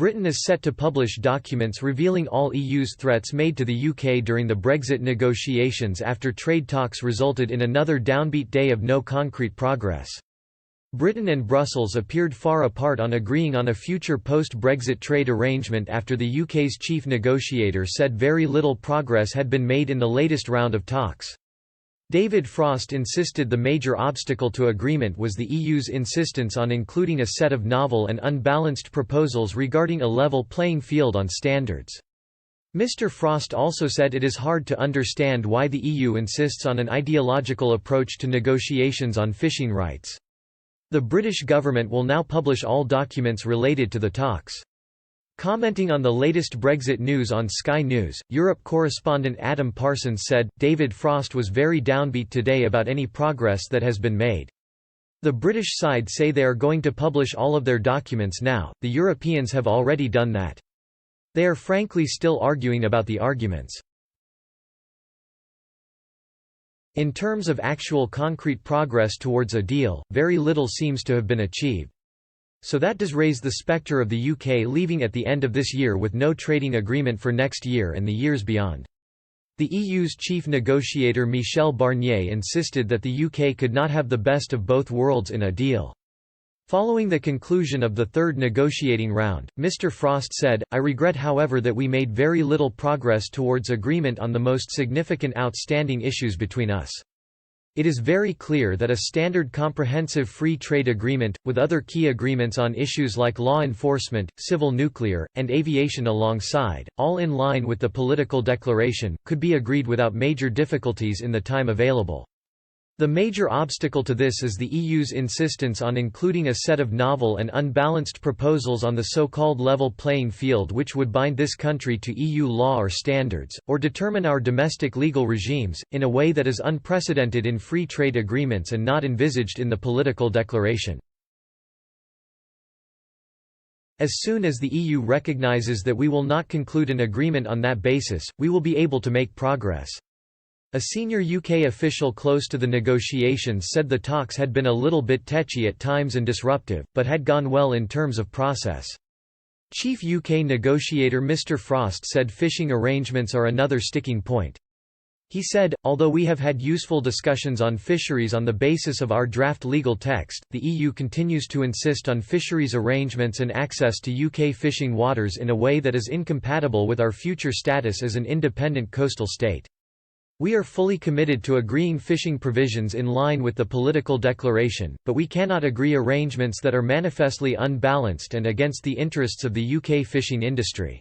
Britain is set to publish documents revealing all EU's threats made to the UK during the Brexit negotiations after trade talks resulted in another downbeat day of no concrete progress. Britain and Brussels appeared far apart on agreeing on a future post-Brexit trade arrangement after the UK's chief negotiator said very little progress had been made in the latest round of talks. David Frost insisted the major obstacle to agreement was the EU's insistence on including a set of novel and unbalanced proposals regarding a level playing field on standards. Mr. Frost also said it is hard to understand why the EU insists on an ideological approach to negotiations on fishing rights. The British government will now publish all documents related to the talks. Commenting on the latest Brexit news on Sky News, Europe correspondent Adam Parsons said, "David Frost was very downbeat today about any progress that has been made. The British side say they are going to publish all of their documents now, the Europeans have already done that. They are frankly still arguing about the arguments." In terms of actual concrete progress towards a deal, very little seems to have been achieved. So that does raise the spectre of the UK leaving at the end of this year with no trading agreement for next year and the years beyond. The EU's chief negotiator Michel Barnier insisted that the UK could not have the best of both worlds in a deal. Following the conclusion of the third negotiating round, Mr. Frost said, "I regret however that we made very little progress towards agreement on the most significant outstanding issues between us. It is very clear that a standard comprehensive free trade agreement, with other key agreements on issues like law enforcement, civil nuclear, and aviation alongside, all in line with the political declaration, could be agreed without major difficulties in the time available. The major obstacle to this is the EU's insistence on including a set of novel and unbalanced proposals on the so-called level playing field which would bind this country to EU law or standards, or determine our domestic legal regimes, in a way that is unprecedented in free trade agreements and not envisaged in the political declaration. As soon as the EU recognizes that we will not conclude an agreement on that basis, we will be able to make progress." A senior UK official close to the negotiations said the talks had been a little bit tetchy at times and disruptive, but had gone well in terms of process. Chief UK negotiator Mr. Frost said fishing arrangements are another sticking point. He said, "Although we have had useful discussions on fisheries on the basis of our draft legal text, the EU continues to insist on fisheries arrangements and access to UK fishing waters in a way that is incompatible with our future status as an independent coastal state. We are fully committed to agreeing fishing provisions in line with the political declaration, but we cannot agree arrangements that are manifestly unbalanced and against the interests of the UK fishing industry."